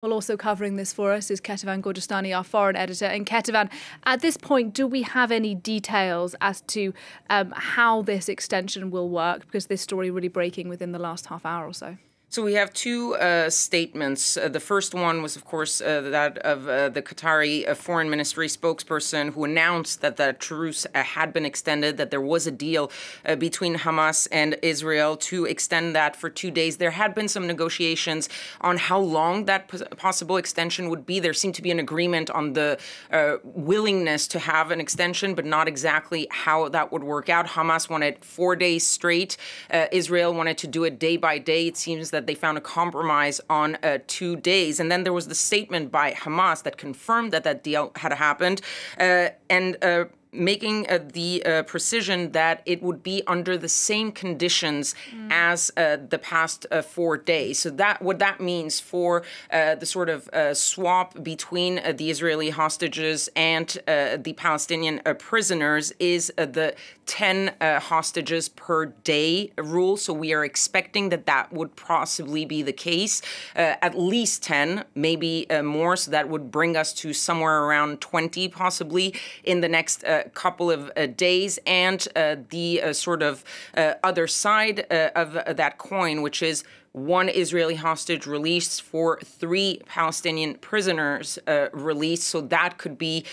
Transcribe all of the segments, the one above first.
Well, also covering this for us is Kethevane Gorjestani, our foreign editor. And Kethevane, at this point, do we have any details as to how this extension will work? Because this story really breaking within the last half hour or so. So we have two statements. The first one was, of course, that of the Qatari foreign ministry spokesperson who announced that the truce had been extended, that there was a deal between Hamas and Israel to extend that for 2 days. There had been some negotiations on how long that possible extension would be. There seemed to be an agreement on the willingness to have an extension, but not exactly how that would work out. Hamas wanted 4 days straight. Israel wanted to do it day by day. It seems that they found a compromise on 2 days. And then there was the statement by Hamas that confirmed that that deal had happened making the precision that it would be under the same conditions as the past 4 days. So that what that means for the sort of swap between the Israeli hostages and the Palestinian prisoners is the 10 hostages per day rule. So we are expecting that that would possibly be the case, at least 10, maybe more. So that would bring us to somewhere around 20 possibly in the next couple of days. And the sort of other side of that coin, which is one Israeli hostage released for 3 Palestinian prisoners released. So that could be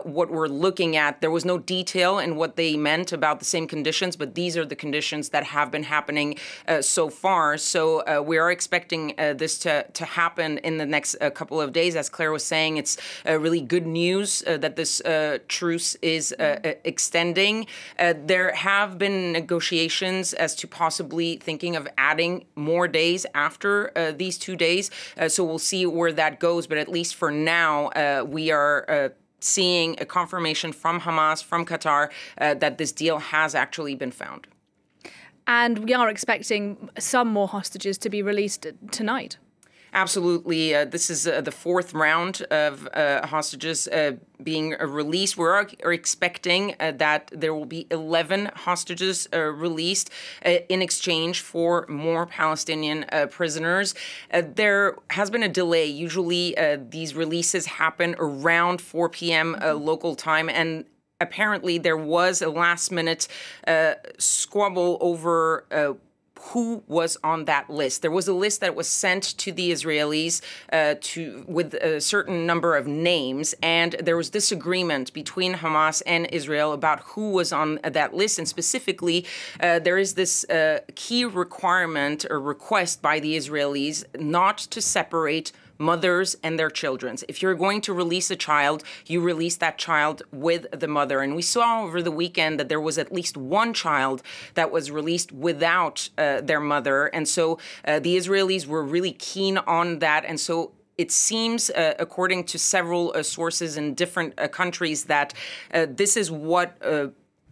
what we're looking at. There was no detail in what they meant about the same conditions, but these are the conditions that have been happening so far. So we are expecting this to happen in the next couple of days. As Claire was saying, it's really good news that this truce is extending. There have been negotiations as to possibly thinking of adding more days after these 2 days. So we'll see where that goes. But at least for now, we are seeing a confirmation from Hamas, from Qatar, that this deal has actually been found. And we are expecting some more hostages to be released tonight. Absolutely. This is the 4th round of hostages being released. We're expecting that there will be 11 hostages released in exchange for more Palestinian prisoners. There has been a delay. Usually these releases happen around 4 p.m. Local time, and apparently there was a last-minute squabble over who was on that list. There was a list that was sent to the Israelis with a certain number of names, and there was disagreement between Hamas and Israel about who was on that list. And specifically, there is this key requirement or request by the Israelis not to separate mothers and their children. If you're going to release a child, you release that child with the mother. And we saw over the weekend that there was at least one child that was released without their mother. And so the Israelis were really keen on that. And so it seems, according to several sources in different countries, that this is what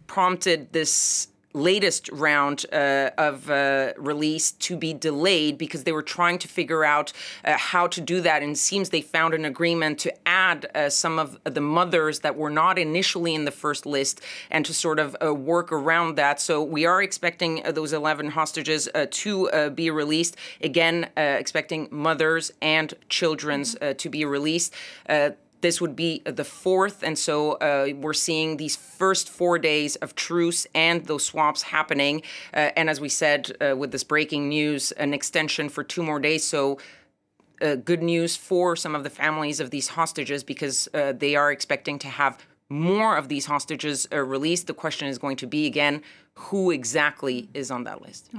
prompted this latest round of release to be delayed, because they were trying to figure out how to do that. And it seems they found an agreement to add some of the mothers that were not initially in the first list and to sort of work around that. So we are expecting those 11 hostages to be released. Again, expecting mothers and children's to be released. This would be the 4th, and so we're seeing these first 4 days of truce and those swaps happening. And as we said, with this breaking news, an extension for 2 more days. So good news for some of the families of these hostages, because they are expecting to have more of these hostages released. The question is going to be, again, who exactly is on that list?